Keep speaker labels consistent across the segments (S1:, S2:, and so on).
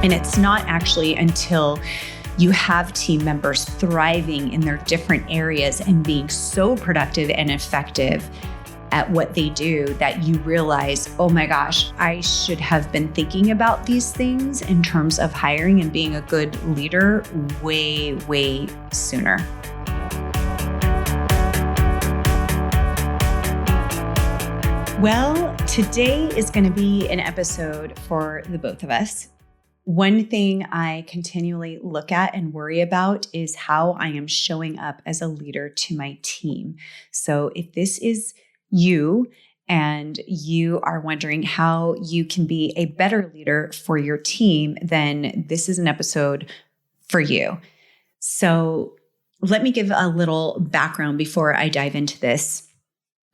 S1: And it's not actually until you have team members thriving in their different areas and being so productive and effective at what they do that you realize, oh my gosh, I should have been thinking about these things in terms of hiring and being a good leader way, way sooner. Well, today is going to be an episode for the both of us. One thing I continually look at and worry about is how I am showing up as a leader to my team. So if this is you and you are wondering how you can be a better leader for your team, then this is an episode for you. So let me give a little background before I dive into this.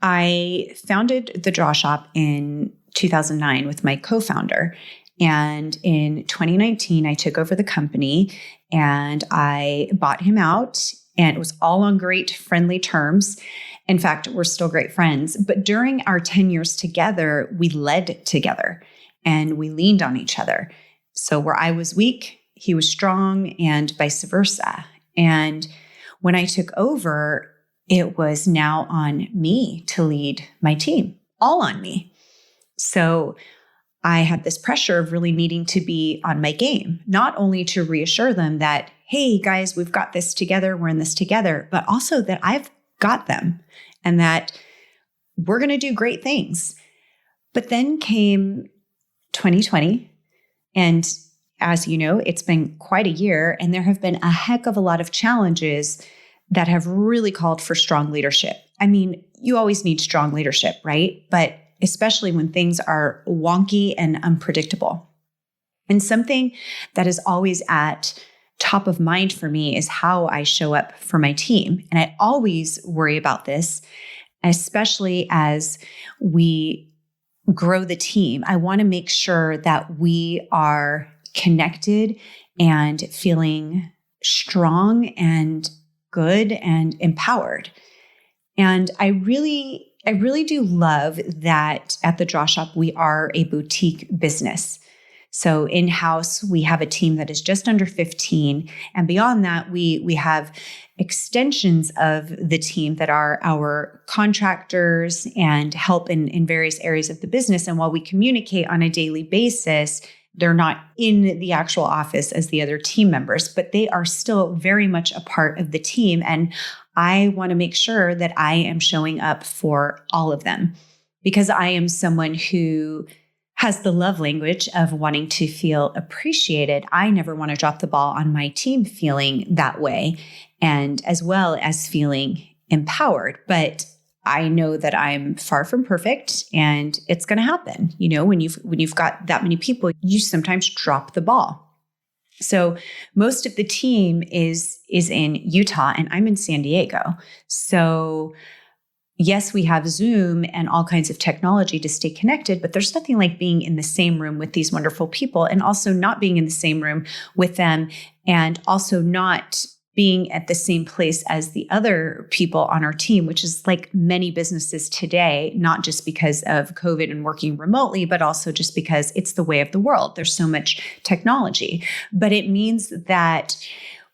S1: I founded the Draw Shop in 2009 with my co-founder. And in 2019, I took over the company and I bought him out, and it was all on great, friendly terms. In fact, we're still great friends. But during our 10 years together, we led together and we leaned on each other. So where I was weak, he was strong, and vice versa. And when I took over, it was now on me to lead my team, all on me. So I had this pressure of really needing to be on my game, not only to reassure them that, hey guys, we've got this together, we're in this together, but also that I've got them and that we're going to do great things. But then came 2020, and as you know, it's been quite a year, and there have been a heck of a lot of challenges that have really called for strong leadership. I mean, you always need strong leadership, right? But especially when things are wonky and unpredictable. And something that is always at top of mind for me is how I show up for my team. And I always worry about this, especially as we grow the team. I want to make sure that we are connected and feeling strong and good and empowered. And I really do love that at the Draw Shop, we are a boutique business. So in-house, we have a team that is just under 15. And beyond that, we have extensions of the team that are our contractors and help in various areas of the business. And while we communicate on a daily basis, they're not in the actual office as the other team members, but they are still very much a part of the team. And I want to make sure that I am showing up for all of them, because I am someone who has the love language of wanting to feel appreciated. I never want to drop the ball on my team feeling that way, and as well as feeling empowered. But I know that I'm far from perfect, and it's going to happen. You know, when you've got that many people, you sometimes drop the ball. So most of the team is in Utah, and I'm in San Diego. So yes, we have Zoom and all kinds of technology to stay connected, but there's nothing like being in the same room with these wonderful people, and also not being in the same room with them, and also not being at the same place as the other people on our team, which is like many businesses today, not just because of COVID and working remotely, but also just because it's the way of the world. There's so much technology, but it means that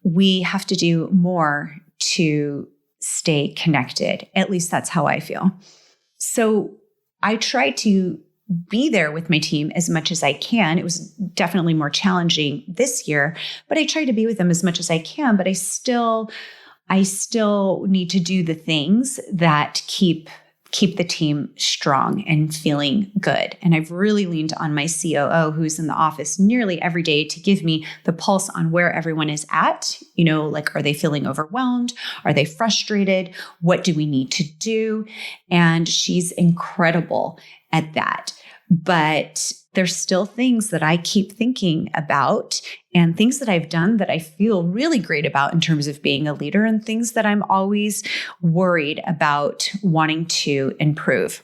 S1: we have to do more to stay connected. At least that's how I feel. So I try to be there with my team as much as I can. It was definitely more challenging this year, but I try to be with them as much as I can. But I still need to do the things that keep the team strong and feeling good. And I've really leaned on my COO, who's in the office nearly every day, to give me the pulse on where everyone is at. You know, like, are they feeling overwhelmed? Are they frustrated? What do we need to do? And she's incredible at that. But there's still things that I keep thinking about, and things that I've done that I feel really great about in terms of being a leader, and things that I'm always worried about wanting to improve.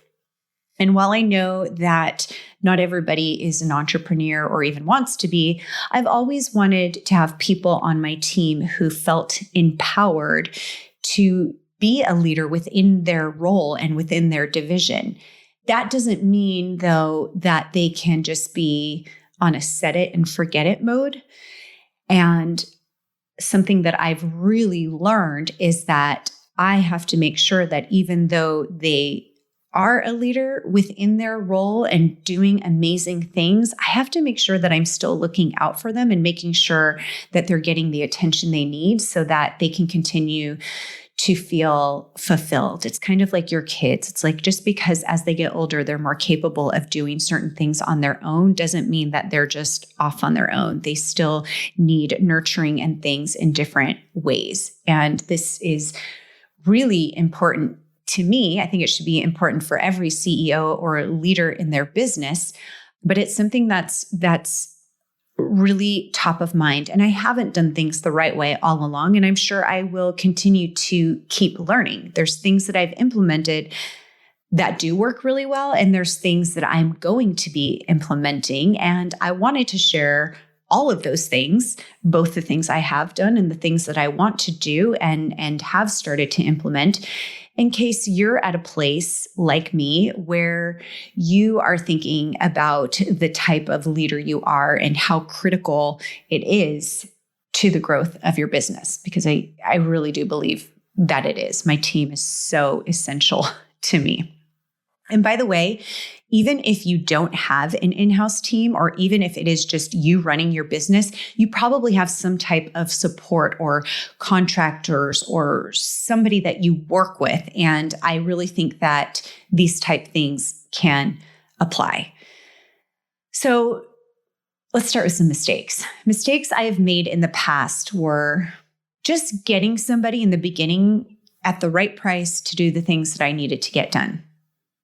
S1: And while I know that not everybody is an entrepreneur or even wants to be, I've always wanted to have people on my team who felt empowered to be a leader within their role and within their division. That doesn't mean, though, that they can just be on a set it and forget it mode. And something that I've really learned is that I have to make sure that even though they are a leader within their role and doing amazing things, I have to make sure that I'm still looking out for them and making sure that they're getting the attention they need so that they can continue to feel fulfilled. It's kind of like your kids. It's like just because as they get older, they're more capable of doing certain things on their own doesn't mean that they're just off on their own. They still need nurturing and things in different ways. And this is really important to me. I think it should be important for every CEO or leader in their business, but it's something that's really top of mind. And I haven't done things the right way all along. And I'm sure I will continue to keep learning. There's things that I've implemented that do work really well. And there's things that I'm going to be implementing. And I wanted to share all of those things, both the things I have done and the things that I want to do and have started to implement, in case you're at a place like me where you are thinking about the type of leader you are and how critical it is to the growth of your business, because I really do believe that it is. My team is so essential to me. And by the way, even if you don't have an in-house team, or even if it is just you running your business, you probably have some type of support or contractors or somebody that you work with. And I really think that these type things can apply. So let's start with some mistakes. Mistakes I have made in the past were just getting somebody in the beginning at the right price to do the things that I needed to get done.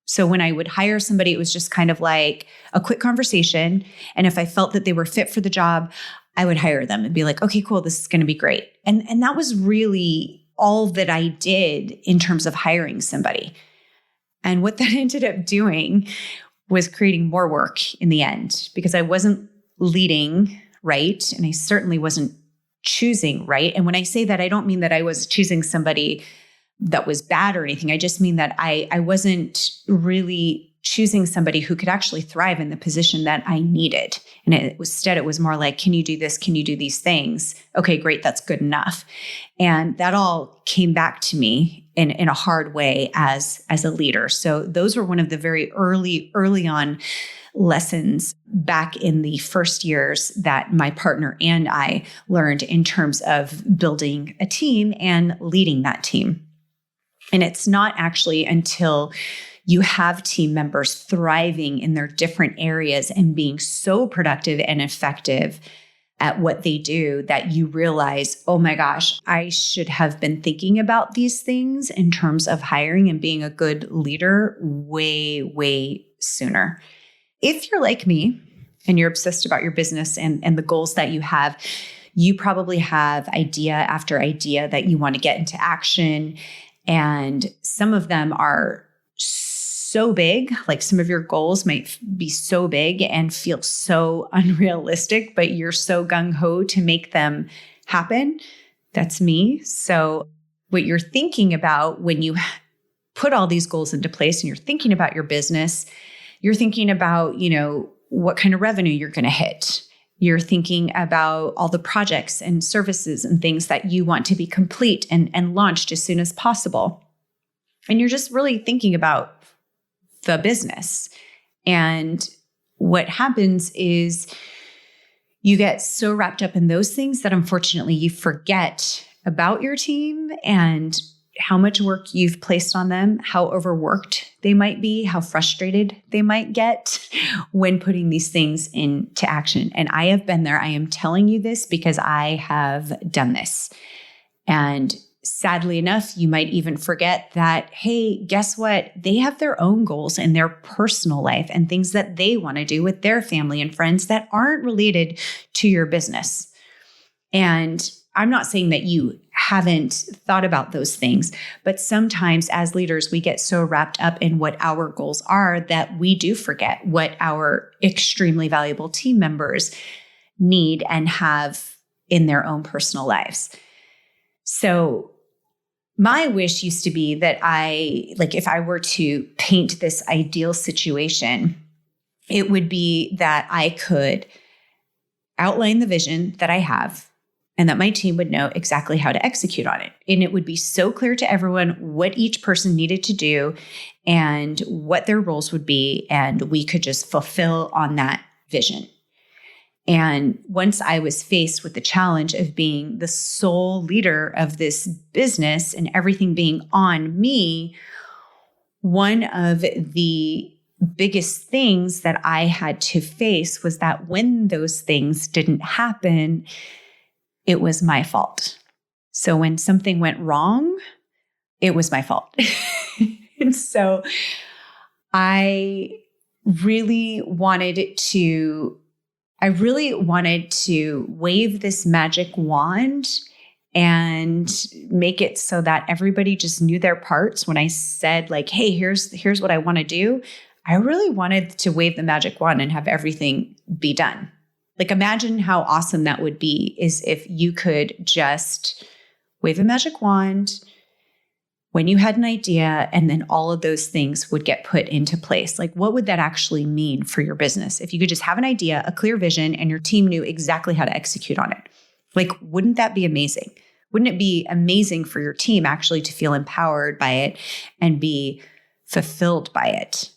S1: So when I would hire somebody, it was just kind of like a quick conversation. And if I felt that they were fit for the job, I would hire them and be like, okay, cool, this is going to be great. And that was really all that I did in terms of hiring somebody. And what that ended up doing was creating more work in the end, because I wasn't leading right. And I certainly wasn't choosing right. And when I say that, I don't mean that I was choosing somebody that was bad or anything. I just mean that I wasn't really choosing somebody who could actually thrive in the position that I needed. And instead, it was more like, can you do this? Can you do these things? Okay, great. That's good enough. And that all came back to me in a hard way as a leader. So those were one of the very early on lessons back in the first years that my partner and I learned in terms of building a team and leading that team. And it's not actually until you have team members thriving in their different areas and being so productive and effective at what they do that you realize, oh my gosh, I should have been thinking about these things in terms of hiring and being a good leader way sooner. If you're like me and you're obsessed about your business and the goals that you have, you probably have idea after idea that you want to get into action. And some of them are so big, like some of your goals might be so big and feel so unrealistic, but you're so gung-ho to make them happen. That's me. So what you're thinking about when you put all these goals into place and you're thinking about your business, you're thinking about, what kind of revenue you're going to hit. You're thinking about all the projects and services and things that you want to be complete and launched as soon as possible. And you're just really thinking about the business. And what happens is you get so wrapped up in those things that unfortunately you forget about your team and how much work you've placed on them, how overworked they might be, how frustrated they might get when putting these things into action. And I have been there. I am telling you this because I have done this. And sadly enough, you might even forget that, hey, guess what? They have their own goals in their personal life and things that they want to do with their family and friends that aren't related to your business. And I'm not saying that you haven't thought about those things, but sometimes as leaders, we get so wrapped up in what our goals are that we do forget what our extremely valuable team members need and have in their own personal lives. So my wish used to be that if I were to paint this ideal situation, it would be that I could outline the vision that I have, and that my team would know exactly how to execute on it. And it would be so clear to everyone what each person needed to do and what their roles would be. And we could just fulfill on that vision. And once I was faced with the challenge of being the sole leader of this business and everything being on me, one of the biggest things that I had to face was that when those things didn't happen, it was my fault. So when something went wrong, it was my fault. And so I really wanted to wave this magic wand and make it so that everybody just knew their parts. When I said like, hey, here's what I want to do, I really wanted to wave the magic wand and have everything be done. Like, imagine how awesome that would be is if you could just wave a magic wand when you had an idea, and then all of those things would get put into place. Like, what would that actually mean for your business? If you could just have an idea, a clear vision, and your team knew exactly how to execute on it. Like, wouldn't that be amazing? Wouldn't it be amazing for your team actually to feel empowered by it and be fulfilled by it?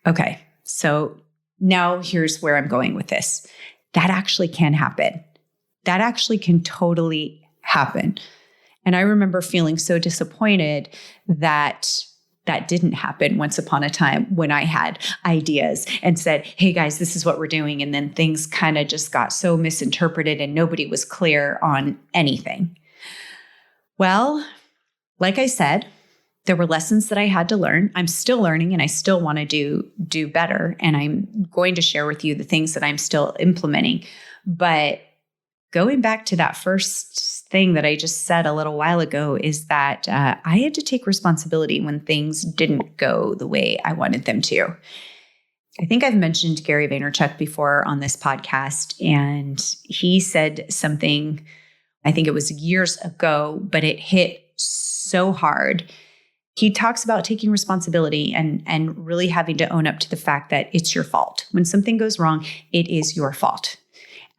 S1: Okay, so now here's where I'm going with this. That actually can happen. That actually can totally happen. And I remember feeling so disappointed that that didn't happen once upon a time when I had ideas and said, hey guys, this is what we're doing. And then things kind of just got so misinterpreted and nobody was clear on anything. Well, like I said, there were lessons that I had to learn. I'm still learning and I still want to do better. And I'm going to share with you the things that I'm still implementing. But going back to that first thing that I just said a little while ago is that I had to take responsibility when things didn't go the way I wanted them to. I think I've mentioned Gary Vaynerchuk before on this podcast, and he said something, I think it was years ago, but it hit so hard. He talks about taking responsibility and really having to own up to the fact that it's your fault. When something goes wrong, it is your fault.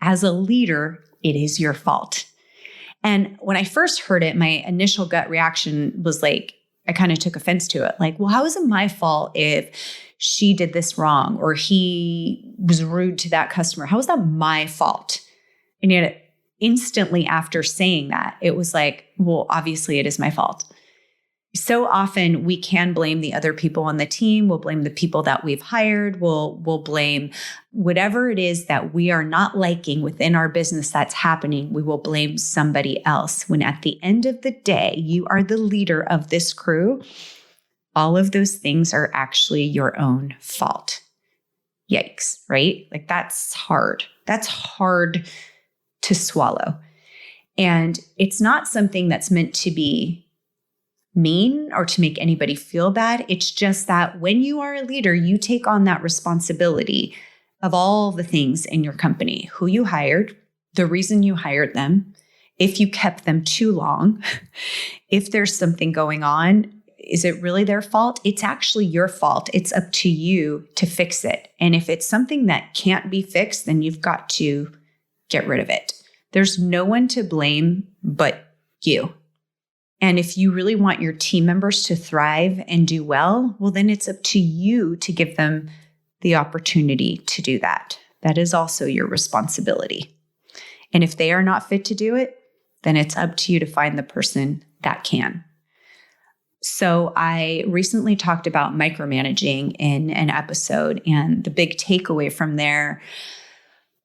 S1: As a leader, it is your fault. And when I first heard it, my initial gut reaction was like, I kind of took offense to it. Like, well, how is it my fault if she did this wrong or he was rude to that customer? How is that my fault? And yet instantly after saying that, it was like, well, obviously it is my fault. So often we can blame the other people on the team. We'll blame the people that we've hired. We'll blame whatever it is that we are not liking within our business that's happening. We will blame somebody else when at the end of the day, you are the leader of this crew. All of those things are actually your own fault. Yikes, right? Like that's hard. That's hard to swallow. And it's not something that's meant to be mean or to make anybody feel bad. It's just that when you are a leader, you take on that responsibility of all the things in your company, who you hired, the reason you hired them, if you kept them too long, if there's something going on, is it really their fault? It's actually your fault. It's up to you to fix it. And if it's something that can't be fixed, then you've got to get rid of it. There's no one to blame but you. And if you really want your team members to thrive and do well, well, then it's up to you to give them the opportunity to do that. That is also your responsibility. And if they are not fit to do it, then it's up to you to find the person that can. So I recently talked about micromanaging in an episode, and the big takeaway from there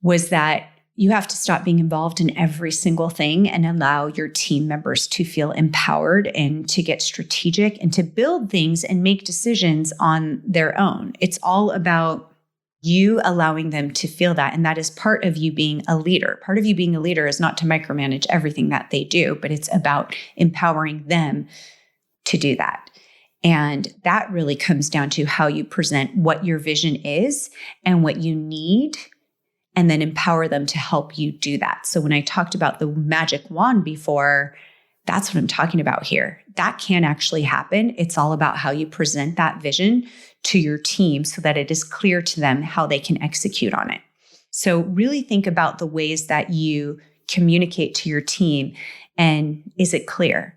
S1: was that you have to stop being involved in every single thing and allow your team members to feel empowered and to get strategic and to build things and make decisions on their own. It's all about you allowing them to feel that. And that is part of you being a leader. Part of you being a leader is not to micromanage everything that they do, but it's about empowering them to do that. And that really comes down to how you present what your vision is and what you need, and then empower them to help you do that. So when I talked about the magic wand before, that's what I'm talking about here. That can actually happen. It's all about how you present that vision to your team so that it is clear to them how they can execute on it. So really think about the ways that you communicate to your team, and is it clear?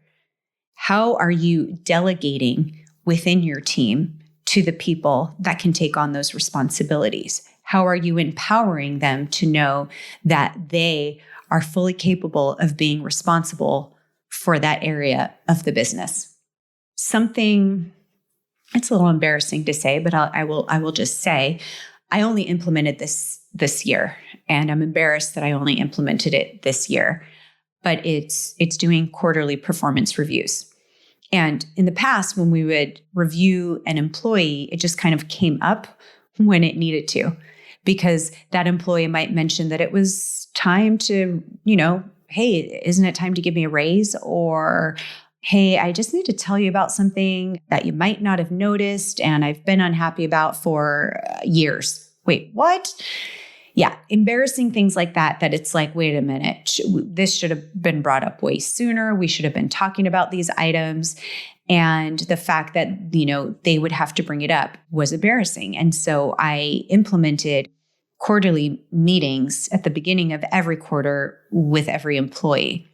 S1: How are you delegating within your team to the people that can take on those responsibilities? How are you empowering them to know that they are fully capable of being responsible for that area of the business? Something, it's a little embarrassing to say, but I will just say, I only implemented this year, and I'm embarrassed that I only implemented it this year. But it's doing quarterly performance reviews. And in the past, when we would review an employee, it just kind of came up when it needed to, because that employee might mention that it was time to, hey, isn't it time to give me a raise? Or, hey, I just need to tell you about something that you might not have noticed and I've been unhappy about for years. Wait, what? Yeah, embarrassing things like that it's like, wait a minute, this should have been brought up way sooner. We should have been talking about these items. And the fact that, they would have to bring it up was embarrassing. And so I implemented quarterly meetings at the beginning of every quarter with every employee.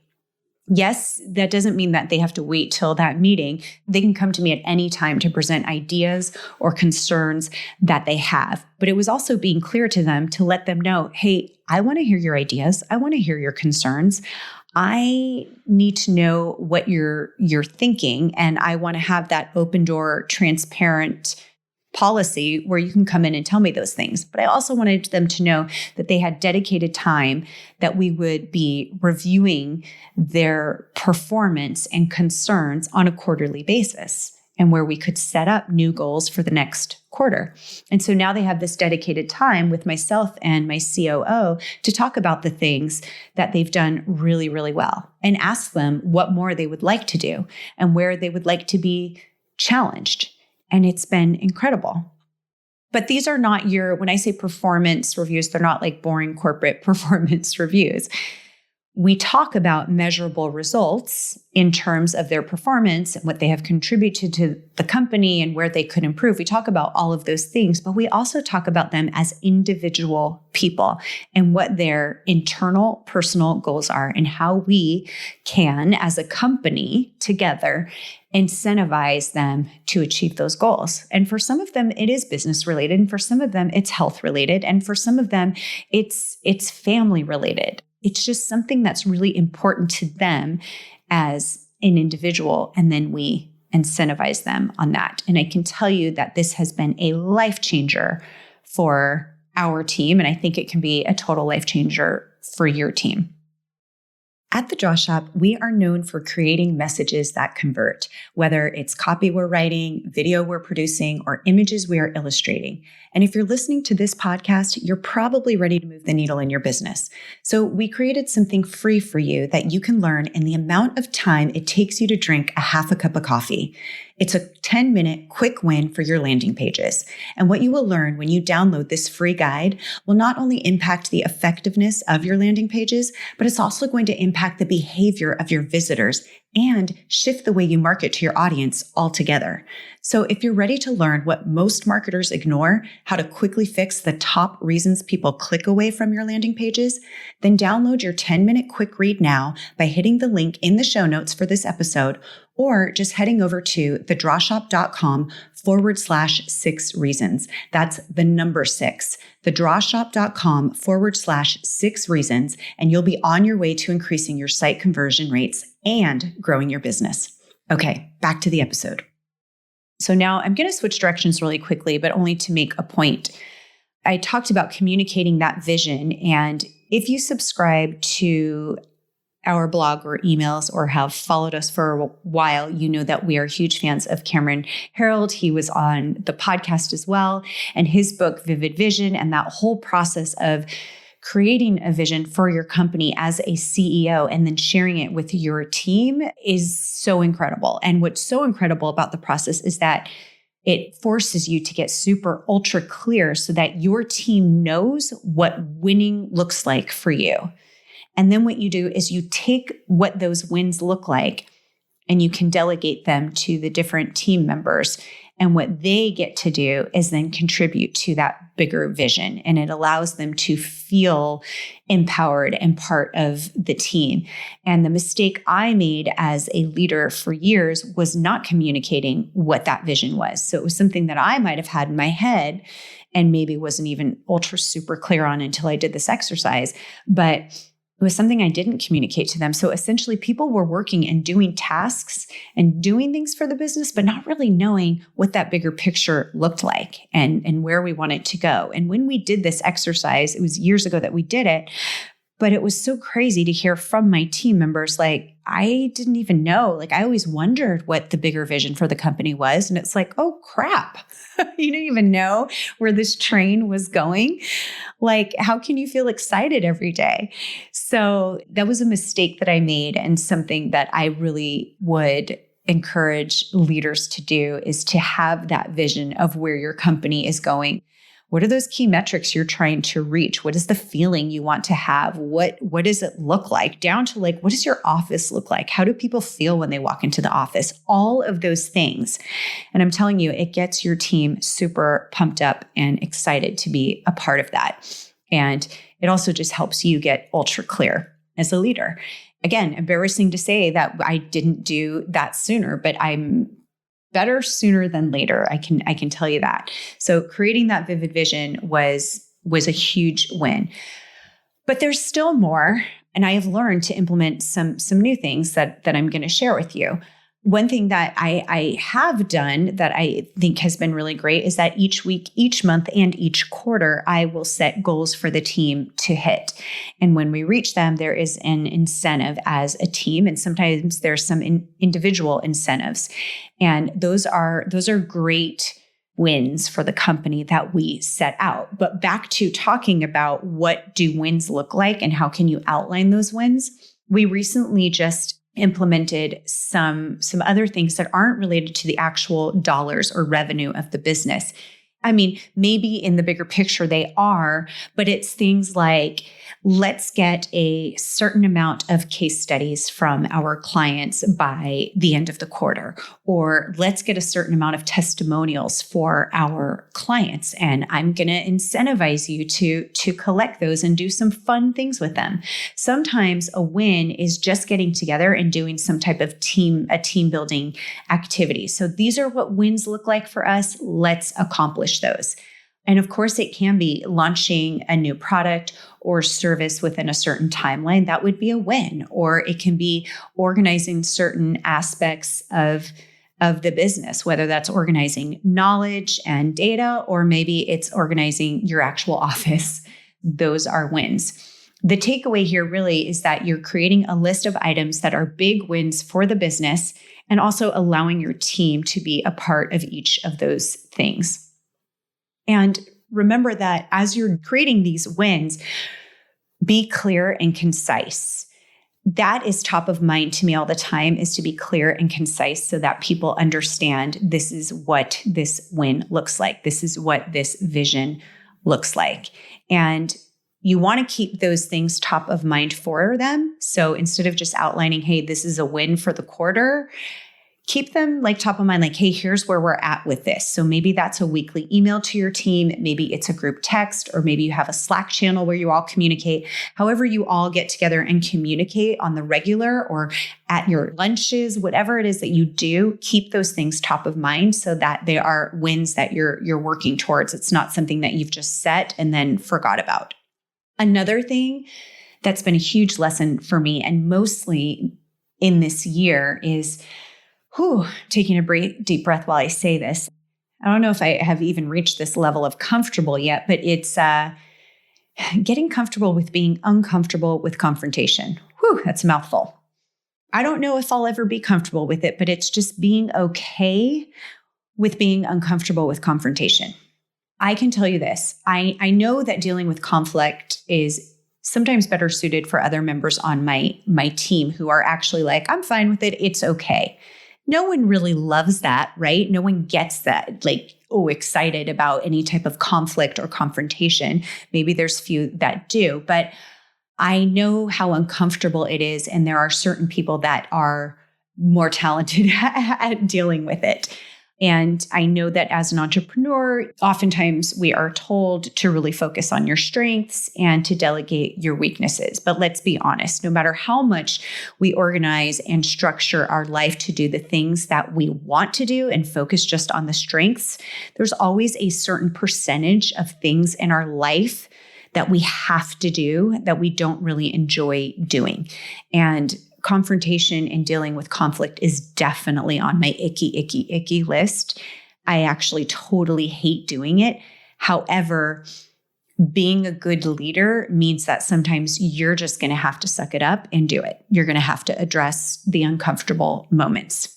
S1: Yes, that doesn't mean that they have to wait till that meeting. They can come to me at any time to present ideas or concerns that they have. But it was also being clear to them to let them know, hey, I want to hear your ideas. I want to hear your concerns. I need to know what you're thinking. And I want to have that open door, transparent policy where you can come in and tell me those things. But I also wanted them to know that they had dedicated time, that we would be reviewing their performance and concerns on a quarterly basis, and where we could set up new goals for the next quarter. And so now they have this dedicated time with myself and my COO to talk about the things that they've done really, really well, and ask them what more they would like to do and where they would like to be challenged. And it's been incredible. But these are not when I say performance reviews, they're not like boring corporate performance reviews. We talk about measurable results in terms of their performance and what they have contributed to the company and where they could improve. We talk about all of those things, but we also talk about them as individual people and what their internal personal goals are, and how we can, as a company together, incentivize them to achieve those goals. And for some of them, it is business related. And for some of them, it's health related. And for some of them, it's family related. It's just something that's really important to them as an individual. And then we incentivize them on that. And I can tell you that this has been a life changer for our team. And I think it can be a total life changer for your team. At The Draw Shop, we are known for creating messages that convert, whether it's copy we're writing, video we're producing, or images we are illustrating. And if you're listening to this podcast, you're probably ready to move the needle in your business. So we created something free for you that you can learn in the amount of time it takes you to drink a half a cup of coffee. It's a 10-minute quick win for your landing pages. And what you will learn when you download this free guide will not only impact the effectiveness of your landing pages, but it's also going to impact the behavior of your visitors and shift the way you market to your audience altogether. So if you're ready to learn what most marketers ignore, how to quickly fix the top reasons people click away from your landing pages, then download your 10-minute quick read now by hitting the link in the show notes for this episode, or just heading over to thedrawshop.com/6 reasons. That's the number 6, thedrawshop.com/6 reasons, and you'll be on your way to increasing your site conversion rates and growing your business. Okay, back to the episode. So now I'm going to switch directions really quickly, but only to make a point. I talked about communicating that vision, and if you subscribe to our blog or emails or have followed us for a while, you know that we are huge fans of Cameron Herold. He was on the podcast as well, and his book, Vivid Vision, and that whole process of creating a vision for your company as a CEO and then sharing it with your team is so incredible. And what's so incredible about the process is that it forces you to get super ultra clear so that your team knows what winning looks like for you. And then what you do is you take what those wins look like and you can delegate them to the different team members. And what they get to do is then contribute to that bigger vision. And it allows them to feel empowered and part of the team. And the mistake I made as a leader for years was not communicating what that vision was. So it was something that I might have had in my head and maybe wasn't even ultra super clear on until I did this exercise. But it was something I didn't communicate to them. So essentially, people were working and doing tasks and doing things for the business, but not really knowing what that bigger picture looked like and where we wanted to go. And when we did this exercise, it was years ago that we did it, but it was so crazy to hear from my team members, like, I didn't even know. Like, I always wondered what the bigger vision for the company was. And it's like, oh, crap. You didn't even know where this train was going. Like, how can you feel excited every day? So that was a mistake that I made, and something that I really would encourage leaders to do is to have that vision of where your company is going. What are those key metrics you're trying to reach? What is the feeling you want to have? What does it look like? Down to like, what does your office look like? How do people feel when they walk into the office? All of those things. And I'm telling you, it gets your team super pumped up and excited to be a part of that. And it also just helps you get ultra clear as a leader. Again, embarrassing to say that I didn't do that sooner, but I'm better sooner than later. I can tell you that. So creating that vivid vision was a huge win. But there's still more, and I have learned to implement some new things that I'm going to share with you. One thing that I have done that I think has been really great is that each week, each month, and each quarter, I will set goals for the team to hit. And when we reach them, there is an incentive as a team. And sometimes there's some individual incentives. And those are great wins for the company that we set out. But back to talking about what do wins look like and how can you outline those wins? We recently just implemented some other things that aren't related to the actual dollars or revenue of the business. I mean, maybe in the bigger picture they are, but it's things like, let's get a certain amount of case studies from our clients by the end of the quarter, or let's get a certain amount of testimonials for our clients. And I'm going to incentivize you to collect those and do some fun things with them. Sometimes a win is just getting together and doing some type of team building activity. So these are what wins look like for us. Let's accomplish those. And of course, it can be launching a new product or service within a certain timeline. That would be a win. Or it can be organizing certain aspects of the business, whether that's organizing knowledge and data, or maybe it's organizing your actual office. Those are wins. The takeaway here really is that you're creating a list of items that are big wins for the business, and also allowing your team to be a part of each of those things. And remember that as you're creating these wins, be clear and concise. That is top of mind to me all the time, is to be clear and concise so that people understand this is what this win looks like. This is what this vision looks like. And you want to keep those things top of mind for them. So instead of just outlining, hey, this is a win for the quarter, keep them like top of mind, like, hey, here's where we're at with this. So maybe that's a weekly email to your team. Maybe it's a group text, or maybe you have a Slack channel where you all communicate. However you all get together and communicate on the regular or at your lunches, whatever it is that you do, keep those things top of mind so that they are wins that you're working towards. It's not something that you've just set and then forgot about. Another thing that's been a huge lesson for me, and mostly in this year, is taking a deep breath while I say this. I don't know if I have even reached this level of comfortable yet, but it's getting comfortable with being uncomfortable with confrontation. That's a mouthful. I don't know if I'll ever be comfortable with it, but it's just being okay with being uncomfortable with confrontation. I can tell you this. I know that dealing with conflict is sometimes better suited for other members on my team who are actually like, I'm fine with it. It's okay. No one really loves that, right? No one gets that, like, excited about any type of conflict or confrontation. Maybe there's few that do, but I know how uncomfortable it is. And there are certain people that are more talented at dealing with it. And I know that as an entrepreneur, oftentimes we are told to really focus on your strengths and to delegate your weaknesses. But let's be honest, no matter how much we organize and structure our life to do the things that we want to do and focus just on the strengths, there's always a certain percentage of things in our life that we have to do that we don't really enjoy doing. And confrontation and dealing with conflict is definitely on my icky list. I actually totally hate doing it. However, being a good leader means that sometimes you're just going to have to suck it up and do it. You're going to have to address the uncomfortable moments.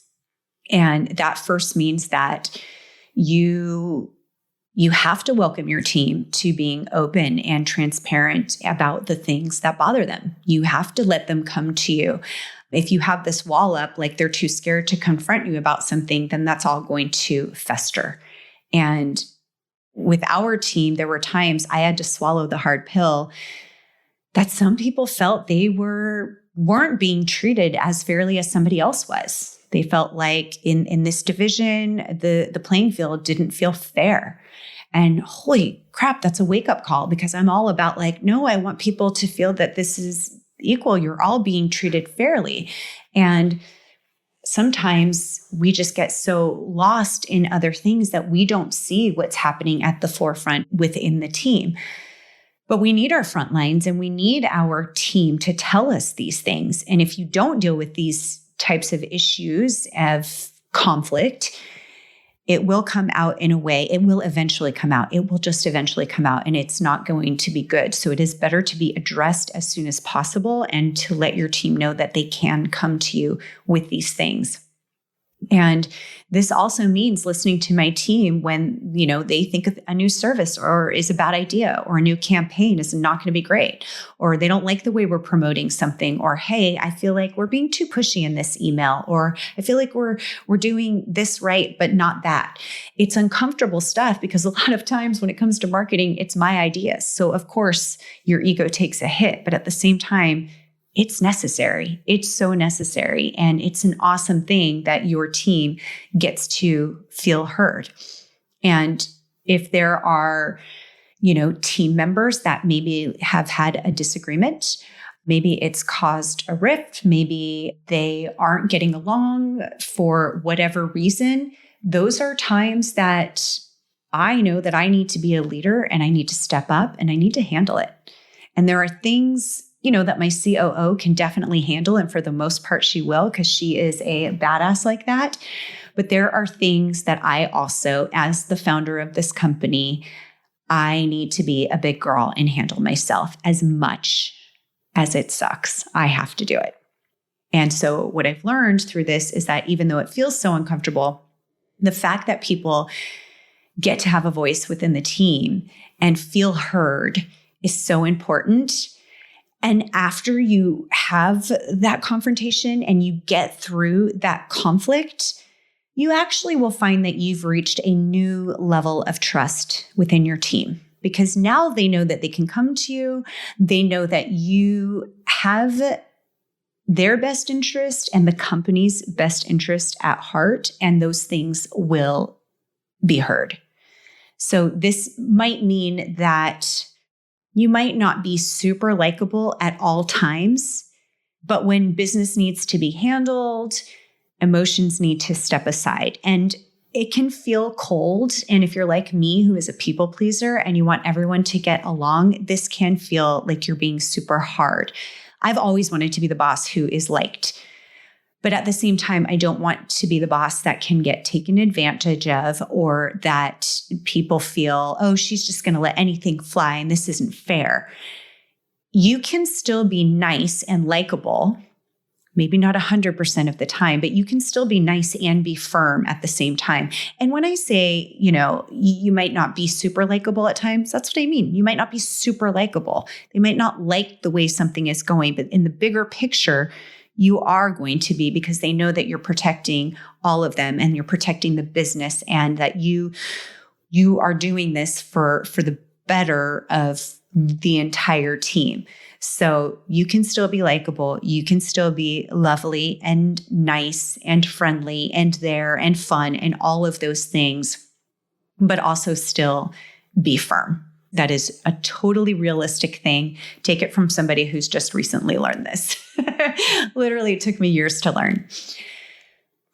S1: And that first means that you have to welcome your team to being open and transparent about the things that bother them. You have to let them come to you. If you have this wall up, like they're too scared to confront you about something, then that's all going to fester. And with our team, there were times I had to swallow the hard pill that some people felt they weren't being treated as fairly as somebody else was. They felt like in this division, the playing field didn't feel fair. And holy crap, that's a wake-up call, because I'm all about like, no, I want people to feel that this is equal. You're all being treated fairly. And sometimes we just get so lost in other things that we don't see what's happening at the forefront within the team. But we need our front lines and we need our team to tell us these things. And if you don't deal with these types of issues of conflict, it will come out in a way, it will eventually come out. It will just eventually come out, and it's not going to be good. So it is better to be addressed as soon as possible and to let your team know that they can come to you with these things. And this also means listening to my team when, they think of a new service or is a bad idea, or a new campaign is not going to be great, or they don't like the way we're promoting something, or, hey, I feel like we're being too pushy in this email, or I feel like we're doing this right, but not that. It's uncomfortable stuff because a lot of times when it comes to marketing, it's my ideas. So of course your ego takes a hit, but at the same time, it's necessary. It's so necessary. And it's an awesome thing that your team gets to feel heard. And if there are, team members that maybe have had a disagreement, maybe it's caused a rift, maybe they aren't getting along for whatever reason, those are times that I know that I need to be a leader and I need to step up and I need to handle it. And there are things that my COO can definitely handle. And for the most part, she will, because she is a badass like that. But there are things that I also, as the founder of this company, I need to be a big girl and handle myself. As much as it sucks, I have to do it. And so what I've learned through this is that even though it feels so uncomfortable, the fact that people get to have a voice within the team and feel heard is so important. And after you have that confrontation and you get through that conflict, you actually will find that you've reached a new level of trust within your team, because now they know that they can come to you. They know that you have their best interest and the company's best interest at heart, and those things will be heard. So this might mean that you might not be super likable at all times, but when business needs to be handled, emotions need to step aside. And it can feel cold. And if you're like me, who is a people pleaser and you want everyone to get along, this can feel like you're being super hard. I've always wanted to be the boss who is liked. But at the same time, I don't want to be the boss that can get taken advantage of, or that people feel, oh, she's just going to let anything fly and this isn't fair. You can still be nice and likable, maybe not 100% of the time, but you can still be nice and be firm at the same time. And when I say, you might not be super likable at times, that's what I mean. You might not be super likable. They might not like the way something is going, but in the bigger picture, you are going to be, because they know that you're protecting all of them and you're protecting the business, and that you are doing this for the better of the entire team. So you can still be likable. You can still be lovely and nice and friendly and there and fun and all of those things, but also still be firm. That is a totally realistic thing. Take it from somebody who's just recently learned this. Literally, it took me years to learn.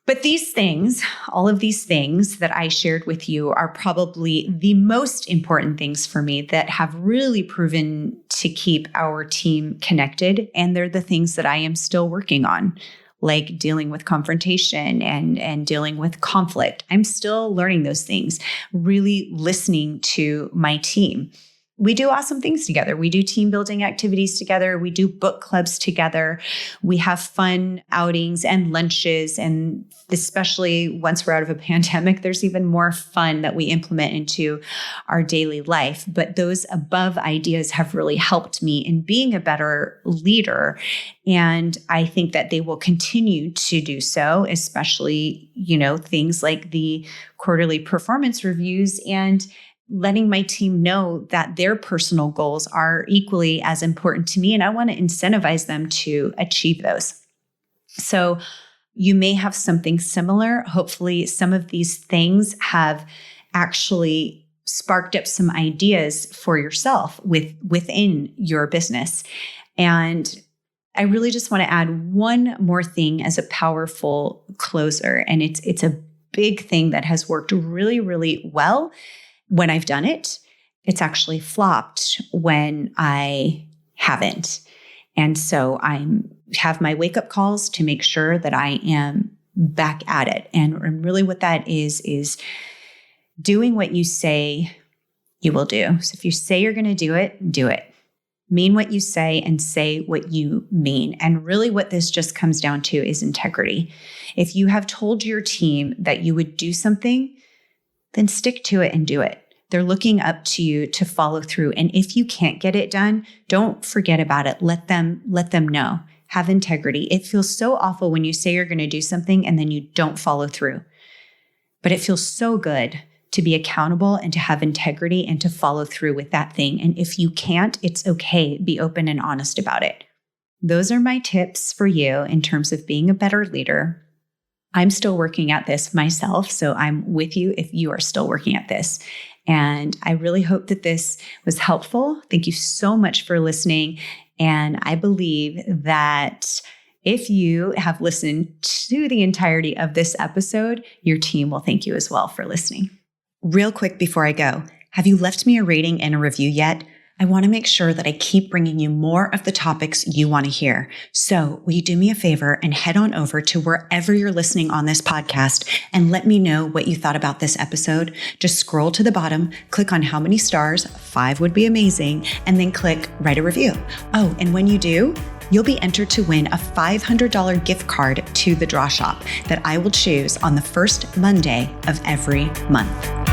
S1: But these things, all of these things that I shared with you are probably the most important things for me that have really proven to keep our team connected. And they're the things that I am still working on, like dealing with confrontation and dealing with conflict. I'm still learning those things, really listening to my team. We do awesome things together. We do team building activities together. We do book clubs together. We have fun outings and lunches. And especially once we're out of a pandemic, there's even more fun that we implement into our daily life. But those above ideas have really helped me in being a better leader. And I think that they will continue to do so, especially, things like the quarterly performance reviews and letting my team know that their personal goals are equally as important to me, and I want to incentivize them to achieve those. So you may have something similar. Hopefully, some of these things have actually sparked up some ideas for yourself within your business. And I really just want to add one more thing as a powerful closer, and it's a big thing that has worked really, really well when I've done it. It's actually flopped when I haven't. And so I have my wake-up calls to make sure that I am back at it. And really what that is doing what you say you will do. So if you say you're going to do it, do it. Mean what you say and say what you mean. And really what this just comes down to is integrity. If you have told your team that you would do something, then stick to it and do it. They're looking up to you to follow through. And if you can't get it done, don't forget about it. Let them know. Have integrity. It feels so awful when you say you're going to do something and then you don't follow through. But it feels so good to be accountable and to have integrity and to follow through with that thing. And if you can't, it's okay. Be open and honest about it. Those are my tips for you in terms of being a better leader. I'm still working at this myself, so I'm with you if you are still working at this. And I really hope that this was helpful. Thank you so much for listening. And I believe that if you have listened to the entirety of this episode, your team will thank you as well for listening. Real quick before I go, have you left me a rating and a review yet? I want to make sure that I keep bringing you more of the topics you want to hear. So will you do me a favor and head on over to wherever you're listening on this podcast and let me know what you thought about this episode? Just scroll to the bottom, click on how many stars, 5 would be amazing, and then click write a review. Oh, and when you do, you'll be entered to win a $500 gift card to the Draw Shop that I will choose on the first Monday of every month.